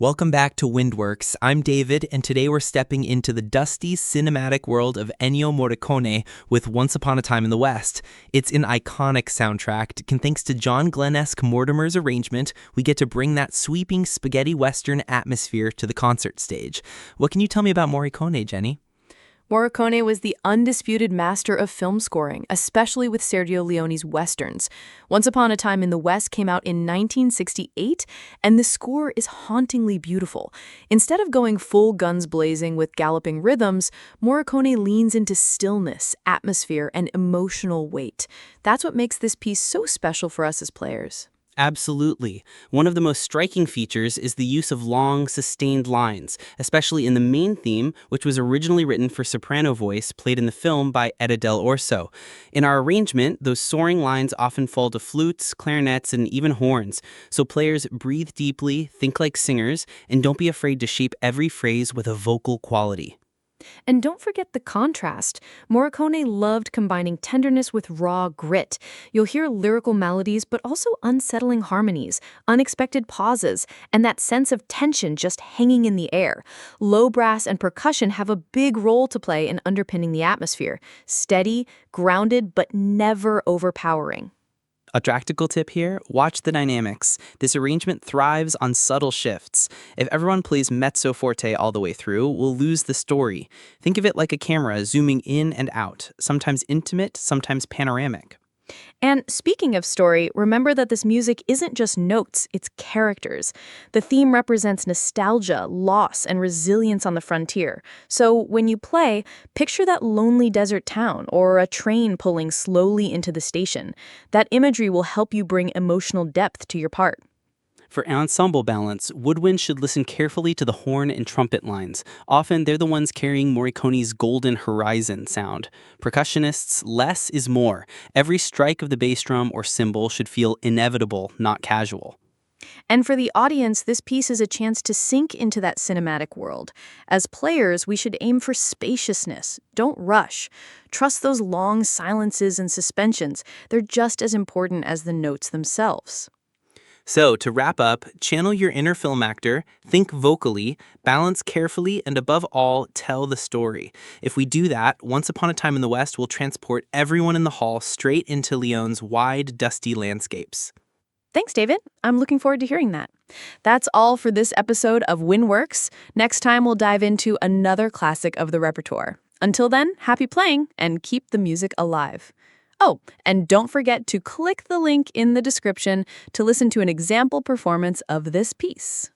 Welcome back to Windworks. I'm David, and today we're stepping into the dusty cinematic world of Ennio Morricone with Once Upon a Time in the West. It's an iconic soundtrack, and thanks to John Glenesk Mortimer's arrangement, we get to bring that sweeping spaghetti western atmosphere to the concert stage. What can you tell me about Morricone, Jenny? Morricone was the undisputed master of film scoring, especially with Sergio Leone's westerns. Once Upon a Time in the West came out in 1968, and the score is hauntingly beautiful. Instead of going full guns blazing with galloping rhythms, Morricone leans into stillness, atmosphere, and emotional weight. That's what makes this piece so special for us as players. Absolutely. One of the most striking features is the use of long, sustained lines, especially in the main theme, which was originally written for soprano voice, played in the film by Etta del Orso. In our arrangement, those soaring lines often fall to flutes, clarinets, and even horns, so players breathe deeply, think like singers, and don't be afraid to shape every phrase with a vocal quality. And don't forget the contrast. Morricone loved combining tenderness with raw grit. You'll hear lyrical melodies, but also unsettling harmonies, unexpected pauses, and that sense of tension just hanging in the air. Low brass and percussion have a big role to play in underpinning the atmosphere. Steady, grounded, but never overpowering. A practical tip here, watch the dynamics. This arrangement thrives on subtle shifts. If everyone plays mezzo forte all the way through, we'll lose the story. Think of it like a camera zooming in and out, sometimes intimate, sometimes panoramic. And speaking of story, remember that this music isn't just notes, it's characters. The theme represents nostalgia, loss, and resilience on the frontier. So when you play, picture that lonely desert town or a train pulling slowly into the station. That imagery will help you bring emotional depth to your part. For ensemble balance, woodwinds should listen carefully to the horn and trumpet lines. Often, they're the ones carrying Morricone's golden horizon sound. Percussionists, less is more. Every strike of the bass drum or cymbal should feel inevitable, not casual. And for the audience, this piece is a chance to sink into that cinematic world. As players, we should aim for spaciousness. Don't rush. Trust those long silences and suspensions. They're just as important as the notes themselves. So, to wrap up, channel your inner film actor, think vocally, balance carefully, and above all, tell the story. If we do that, Once Upon a Time in the West will transport everyone in the hall straight into Leone's wide, dusty landscapes. Thanks, David. I'm looking forward to hearing that. That's all for this episode of Winworks. Next time, we'll dive into another classic of the repertoire. Until then, happy playing and keep the music alive. Oh, and don't forget to click the link in the description to listen to an example performance of this piece.